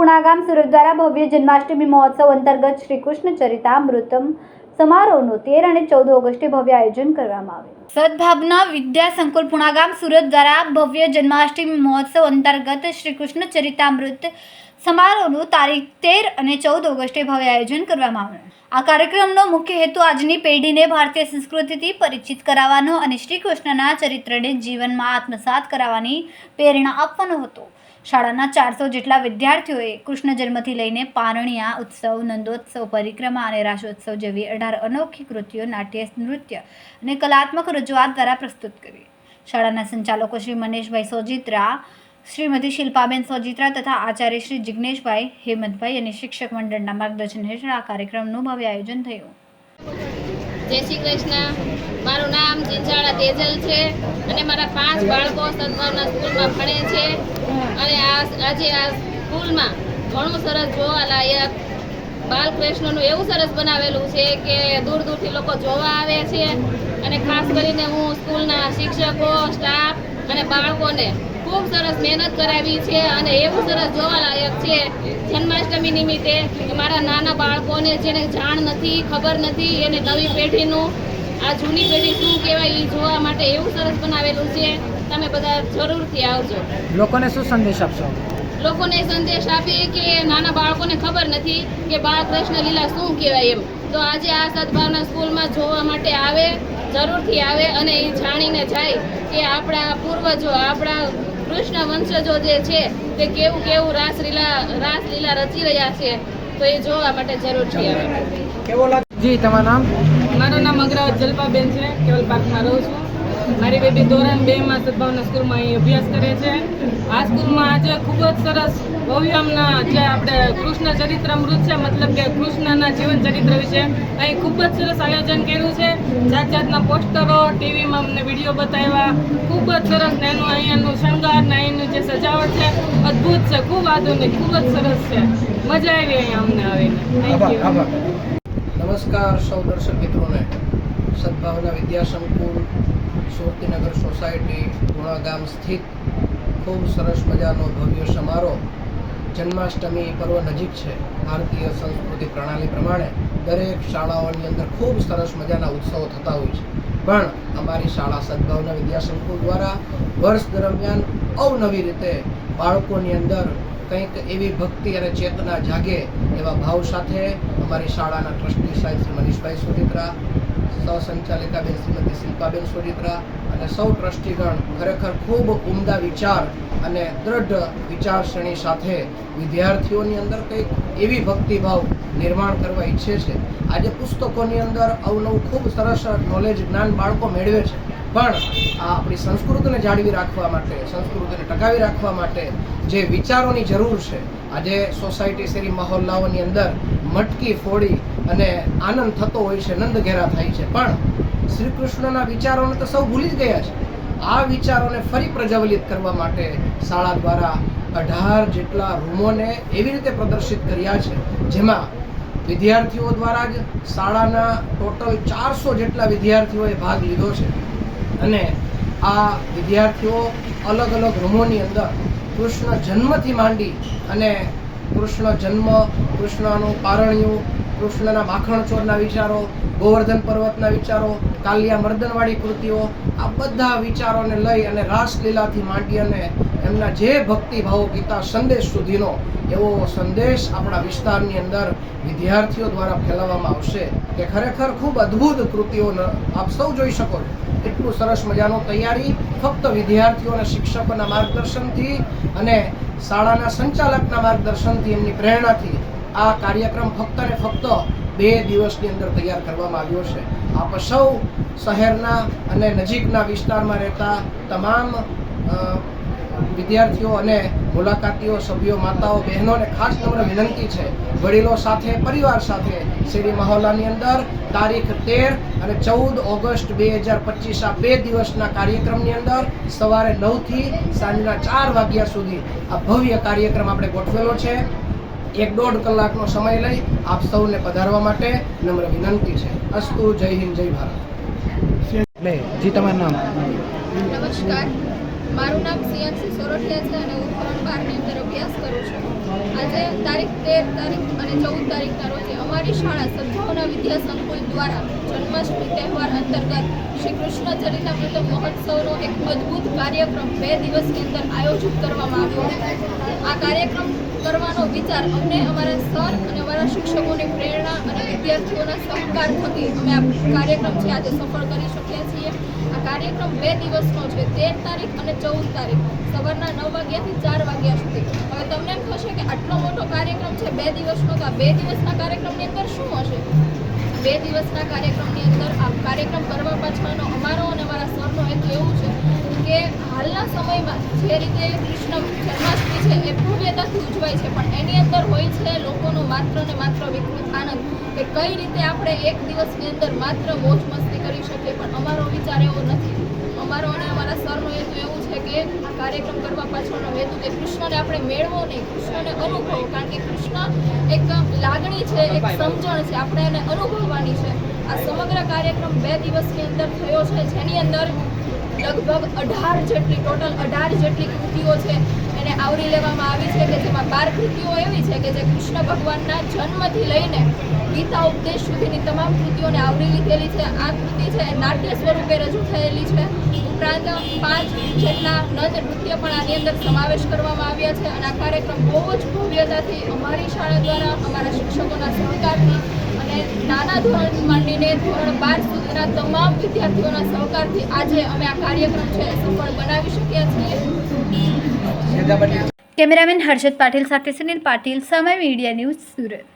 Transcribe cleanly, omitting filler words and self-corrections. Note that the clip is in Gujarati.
સંકુલપુણા ગામ સુરત દ્વારા ભવ્ય જન્માષ્ટમી મહોત્સવ અંતર્ગત શ્રી કૃષ્ણ ચરિતામૃતમ સમારોહનું 13 અને 14 ઓગસ્ટે ભવ્ય આયોજન કરવામાં આવ્યું। સદભાવના વિદ્યા સંકુલ પુણા ગામ સુરત દ્વારા ભવ્ય જન્માષ્ટમી મહોત્સવ અંતર્ગત શ્રી કૃષ્ણ ચરિતામૃત સમારોહનું તારીખ 13 અને 14 ઓગસ્ટે ભવ્ય આયોજન કરવામાં આવ્યું। આ કાર્યક્રમનો મુખ્ય હેતુ આજની પેઢીને ભારતીય સંસ્કૃતિથી પરિચિત કરાવવાનો અને શ્રી કૃષ્ણના ચરિત્રને જીવનમાં આત્મસાત કરાવવાની પ્રેરણા આપવાનો હતો। શાળાના 400 જેટલા વિદ્યાર્થીઓએ કૃષ્ણ જન્મથી લઈને પારણિયા ઉત્સવ, નંદોત્સવ, પરિક્રમા અને રાસોત્સવ જેવી 18 અનોખી કૃતિઓ નાટ્ય, નૃત્ય અને કલાત્મક રજૂઆત દ્વારા પ્રસ્તુત કરી। શાળાના સંચાલકો શ્રી મનીષભાઈ સોજીત્રા, શ્રીમતી શિલ્પાબેન સોજીત્રા તથા આચાર્ય શ્રી જિગ્નેશભાઈ હેમંતભાઈ અને શિક્ષક મંડળના માર્ગદર્શન હેઠળ આ કાર્યક્રમનું ભવ્ય આયોજન થયું। જય શ્રી કૃષ્ણ। મારું નામ ચિંચાળા તેજલ છે અને મારા 5 બાળકો સદભાવના સ્કૂલમાં ભણે છે અને આજે આ સ્કૂલમાં ઘણું સરસ જોવાલાયક બાલકૃષ્ણનું એવું સરસ બનાવેલું છે કે દૂર દૂરથી લોકો જોવા આવે છે અને ખાસ કરીને હું સ્કૂલના શિક્ષકો, સ્ટાફ અને બાળકોને ખૂબ સરસ મહેનત કરાવી છે અને એવું સરસ જોવાલાયક છે જન્માષ્ટમી નિમિત્તે કે મારા નાના બાળકોને જેને જાણ નથી, ખબર નથી, એને નવી પેઢીનું આ જૂની પેઢી શું કહેવાય એ જોવા માટે એવું સરસ બનાવેલું છે। તમે બધા જરૂરથી આવજો। લોકોને શું સંદેશ આપશો? લોકોને સંદેશ આપીએ કે નાના બાળકોને ખબર નથી કે બાળકૃષ્ણ લીલા શું કહેવાય એમ, તો આજે આ સદભાવના સ્કૂલમાં જોવા માટે આવે, જરૂરથી આવે અને એ જાણીને જાય કે આપણા પૂર્વજો, આપણા કૃષ્ણ વંશજો જે છે તે કેવું કેવું રાસલીલા રચી રહ્યા છે, તો એ જોવા માટે જરૂરથી આવે। કેવો લાગે? જી, તમારું નામ? મારું નામ અગ્રવાલ જલ્પાબેન છે, કેવલ પાર્કમાં રહું છું। મારી બેબી ધોરણ 2માં સદભાવના સ્કૂલમાં અહીં અભ્યાસ કરે છે। આ સ્કૂલમાં આજે ખૂબ જ સરસ ભવ્યમના જે આપણે કૃષ્ણ ચરિત્રામૃત છે, મતલબ કે કૃષ્ણના જીવન ચરિત્ર વિશે અહીં ખૂબ જ સરસ આયોજન કર્યું છે। જાત જાતના પોસ્ટરો, ટીવીમાં અમને વિડીયો બતાવ્યા, ખૂબ જ સરસ ને એનું અહીંયાનું શણગાર ને અહીંનું જે સજાવટ છે અદ્ભુત છે, ખૂબ આધુનિક, ખૂબ જ સરસ છે। મજા આવી અહીંયા અમને આવીને। Thank you. નમસ્કાર સૌ દર્શક મિત્રોને। સદભાવના વિદ્યા સંકુલ, સુરતીનગર સોસાયટી, પુણા ગામ સ્થિત ખૂબ સરસ મજાનો ભવ્ય સમારોહ। જન્માષ્ટમી પર્વ નજીક છે। ભારતીય સંસ્કૃતિ પ્રણાલી પ્રમાણે દરેક શાળાઓની અંદર ખૂબ સરસ મજાના ઉત્સવો થતા હોય છે, પણ અમારી શાળા સદભાવના વિદ્યા સંકુલ દ્વારા વર્ષ દરમિયાન અવનવી રીતે બાળકોની અંદર કંઈક એવી ભક્તિ અને ચેતના જાગે એવા ભાવ સાથે અમારી શાળાના ટ્રસ્ટી સાહેબ શ્રી મનીષભાઈ સોજીત્રા, સહસંચાલિકાબેન શ્રીમતી શિલ્પાબેન સોજીત્રા અને સૌ ટ્રસ્ટીગણ ખરેખર ખૂબ ઉમદા વિચાર અને દ્રઢ વિચારસરણી સાથે વિદ્યાર્થીઓની અંદર કંઈક એવી ભક્તિભાવ નિર્માણ કરવા ઈચ્છે છે। આજે પુસ્તકોની અંદર અવનવું ખૂબ સરસ નોલેજ, જ્ઞાન બાળકો મેળવે છે, પણ આ આપણી સંસ્કૃતિને જાળવી રાખવા માટે, સંસ્કૃતિને ટકાવી રાખવા માટે જે વિચારોની જરૂર છે, આજે સોસાયટી શેરી મહોલ્લાઓની અંદર મટકી ફોડી અને આનંદ થતો હોય છે, નંદ ઘેરા થાય છે, પણ શ્રી કૃષ્ણના વિચારોને તો સૌ ભૂલી જ ગયા છે। આ વિચારોને ફરી પ્રજ્વલિત કરવા માટે શાળા દ્વારા 18 જેટલા રૂમોને એવી રીતે પ્રદર્શિત કર્યા છે, જેમાં વિદ્યાર્થીઓ દ્વારા જ શાળાના ટોટલ 400 જેટલા વિદ્યાર્થીઓએ ભાગ લીધો છે અને આ વિદ્યાર્થીઓ અલગ અલગ રૂમોની અંદર કૃષ્ણ જન્મથી માંડી અને કૃષ્ણ જન્મ, કૃષ્ણનું પારણ્યું, કૃષ્ણના માખણ ચોરના વિચારો, ગોવર્ધન પર્વતના વિચારો, કાલિયા મર્દનવાળી કૃતિઓ, આ બધા વિચારોને લઈ અને રાસલીલાથી માંડી અને એમના જે ભક્તિભાવો ગીતા સંદેશ સુધીનો એવો સંદેશ આપણા વિસ્તારની અંદર વિદ્યાર્થીઓ દ્વારા ફેલાવવામાં આવશે કે ખરેખર ખૂબ અદ્ભુત કૃતિઓ આપ સૌ જોઈ શકો છો। એટલું સરસ મજાનો તૈયારી ફક્ત વિદ્યાર્થીઓ અને શિક્ષકોના માર્ગદર્શનથી અને શાળાના સંચાલકના માર્ગદર્શનથી, એમની પ્રેરણાથી આ કાર્યક્રમ ફક્ત ને ફક્ત 2 દિવસની અંદર તૈયાર કરવામાં આવ્યો છે। આપ સૌ શહેરના અને નજીકના વિસ્તારમાં રહેતા તમામ વિદ્યાર્થીઓ અને મુલાકાતીઓ, સભ્યો, માતાઓ, બહેનોને ખાસ નમ્ર વિનંતી છે, વડીલો સાથે, પરિવાર સાથે શેરી મહોલ્લાની અંદર તારીખ 13 અને 14 ઓગસ્ટ 2025 આ 2 દિવસના કાર્યક્રમની અંદર સવારે 9 થી સાંજના 4 વાગ્યા સુધી આ ભવ્ય કાર્યક્રમ આપણે ગોઠવેલો છે। 1-1.5 કલાકનો સમય લઈ આપ સૌને પધારવા માટે નમ્ર વિનંતી છે। અસ્તુ, જય હિન્દ, જય ભારત। જી, તમારું નામ? નમસ્કાર, મારું નામ સિયાક્ષી સોરઠિયા છે અને હું ધોરણ 12 ની અંદર અભ્યાસ કરું છું. આજે તારીખ 13 તારીખ અને 14 તારીખના રોજ અમારી શાળા સદભાવના વિદ્યા સંકુલ દ્વારા જન્માષ્ટમી તહેવાર અંતર્ગત શ્રી કૃષ્ણ ચરિતામૃત મહોત્સવનો એક અદ્ભુત કાર્યક્રમ 2 દિવસની અંદર આયોજિત કરવામાં આવ્યો હતો. આ કાર્યક્રમ કરવાનો વિચાર અમને અમારા સર અને અમારા શિક્ષકોની પ્રેરણા અને વિદ્યાર્થીઓના સહકાર થકી અમે આ કાર્યક્રમ છે આજે સફળ કરી શક્યા છીએ. આ કાર્યક્રમ 2 દિવસનો છે, 13 તારીખ અને 14 તારીખ સવારના 9 વાગ્યાથી 4 વાગ્યા સુધી. હવે તમને એમ થશે કે આટલો મોટો કાર્યક્રમ છે 2 દિવસનો, તો આ 2 દિવસના કાર્યક્રમની અંદર શું હશે? 2 દિવસના કાર્યક્રમની અંદર આ કાર્યક્રમ કરવા પાછળનો અમારો અને અમારા સરનો હેતુ એવું છે કે હાલના સમયમાં જે રીતે કૃષ્ણ જન્માષ્ટમી છે એ ભવ્યતાથી ઉજવાય છે, પણ એની અંદર હોય છે લોકોનો માત્ર ને માત્ર વિકૃત આનંદ કે કઈ રીતે આપણે એક દિવસની અંદર માત્ર મોજ મસ્તી કરી શકીએ. પણ અમારો વિચાર એવો નથી. અમારો અને અમારા સરનો હેતુ એવું છે કે આ કાર્યક્રમ કરવા પાછળનો હેતુ કે કૃષ્ણને આપણે મેળવો નહીં, કૃષ્ણને અનુભવો, કારણ કે કૃષ્ણ એક લાગણી છે, એક સમજણ છે, આપણે એને અનુભવવાની છે. આ સમગ્ર કાર્યક્રમ 2 દિવસની અંદર થયો છે, જેની અંદર લગભગ 18 જેટલી કૃતિઓ છે એને આવરી લેવામાં આવી છે, કે જેમાં 12 કૃતિઓ એવી છે કે જે કૃષ્ણ ભગવાનના જન્મથી લઈને ગીતા ઉપદેશ સુધીની તમામ કૃતિઓને આવરી લીધેલી છે. આ કૃતિ છે એ નાટ્ય સ્વરૂપે રજૂ થયેલી છે. ઉપરાંત 5 જેટલા નૃત્ય પણ આની અંદર સમાવેશ કરવામાં આવ્યા છે. અને આ કાર્યક્રમ બહુ જ ભવ્યતાથી અમારી શાળા દ્વારા અમારા શિક્ષકોના સહકારથી અને નાના ધોરણથી માંડીને ધોરણ 12 સુધીના તમામ વિદ્યાર્થીઓના સહકારથી આજે અમે આ કાર્યક્રમ છે એ સફળ બનાવી શક્યા છીએ. કેમેરામેન હર્ષદ પાટીલ સાથે સુનિલ પાટીલ, સમય મીડિયા ન્યૂઝ, સુરત.